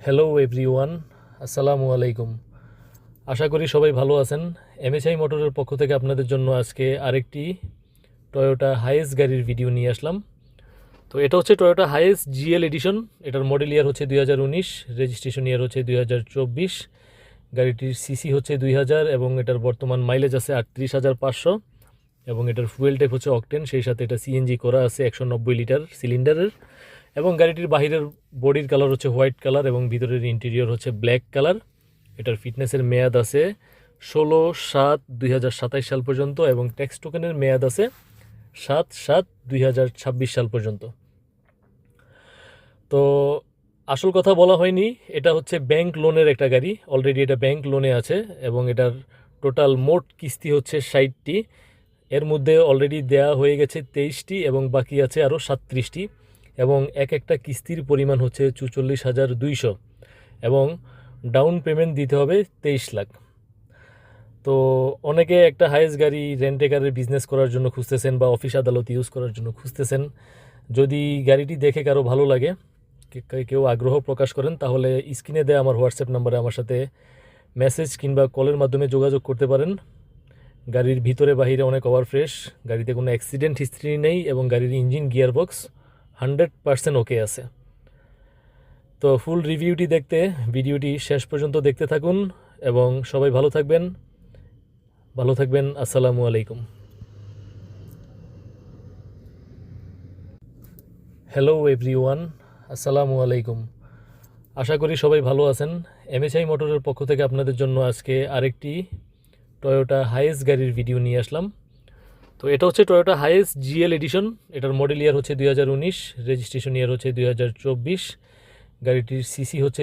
Hello everyone, আসসালামু আলাইকুম। আশা করি সবাই ভালো আছেন। এমএসআই মোটরের পক্ষ থেকে আপনাদের জন্য আজকে আরেকটি টয়োটা হাইয়েস গাড়ির ভিডিও নিয়ে আসলাম। তো এটা হচ্ছে টয়োটা হাইয়েস জিএল এডিশন। এটার মডেল ইয়ার হচ্ছে 2019, রেজিস্ট্রেশন ইয়ার হচ্ছে 2024। গাড়িটির সিসি হচ্ছে 2000 এবং এটার বর্তমান মাইলেজ আছে 38,500 এবং এটার ফুয়েল টাইপ হচ্ছে অকটেন, সেই সাথে এটা সিএনজি করা আছে 190 লিটার সিলিন্ডারের। এবং গাড়িটির বাহিরের বডির কালার হচ্ছে হোয়াইট কালার এবং ভিতরের ইন্টেরিয়র হচ্ছে ব্ল্যাক কালার। এটার ফিটনেসের মেয়াদ আছে 16/7/2027 সাল পর্যন্ত এবং ট্যাক্স টোকেনের মেয়াদ আছে 7/7/2026 সাল পর্যন্ত। তো আসল কথা বলা হয়নি, এটা হচ্ছে ব্যাংক লোনের একটা গাড়ি। অলরেডি এটা ব্যাংক লোনে আছে এবং এটার টোটাল মোট কিস্তি হচ্ছে 60টি। এর মধ্যে অলরেডি দেয়া হয়ে গেছে 23টি এবং বাকি আছে আরও 37টি এবং এক একটা কিস্তির পরিমাণ হচ্ছে 44,200 এবং ডাউন পেমেন্ট দিতে হবে 23 লাখ। তো অনেকে একটা হাইয়েস্ট গাড়ি রেন্টে কারের বিজনেস করার জন্য খুঁজতেছেন বা অফিস আদালত ইউজ করার জন্য খুঁজতেছেন। যদি গাড়িটি দেখে কারো ভালো লাগে, কেউ আগ্রহ প্রকাশ করেন, তাহলে স্ক্রিনে দেয়া আমার হোয়াটসঅ্যাপ নাম্বারে আমার সাথে মেসেজ কিংবা কলের মাধ্যমে যোগাযোগ করতে পারেন। গাড়ির ভিতরে বাহিরে অনেক ওভার ফ্রেশ, গাড়িতে কোনো অ্যাক্সিডেন্ট হিস্ট্রি নেই এবং গাড়ির ইঞ্জিন গিয়ারবক্স 100% ওকে আছে। তো ফুল রিভিউটি দেখতে ভিডিওটি শেষ পর্যন্ত দেখতে থাকুন এবং সবাই ভালো থাকবেন। আসসালামু আলাইকুম। হ্যালো এভরিওয়ান, আসসালামু আলাইকুম। আশা করি সবাই ভালো আছেন। এমএসআই মোটরের পক্ষ থেকে আপনাদের জন্য আজকে আরেকটি টয়োটা হাইয়েস গাড়ির ভিডিও নিয়ে আসলাম। তো এটা হচ্ছে টয়োটা হাইয়েস জিএল এডিশন। এটার মডেল ইয়ার হচ্ছে 2019, রেজিস্ট্রেশন ইয়ার হচ্ছে 2024। গাড়িটির সিসি হচ্ছে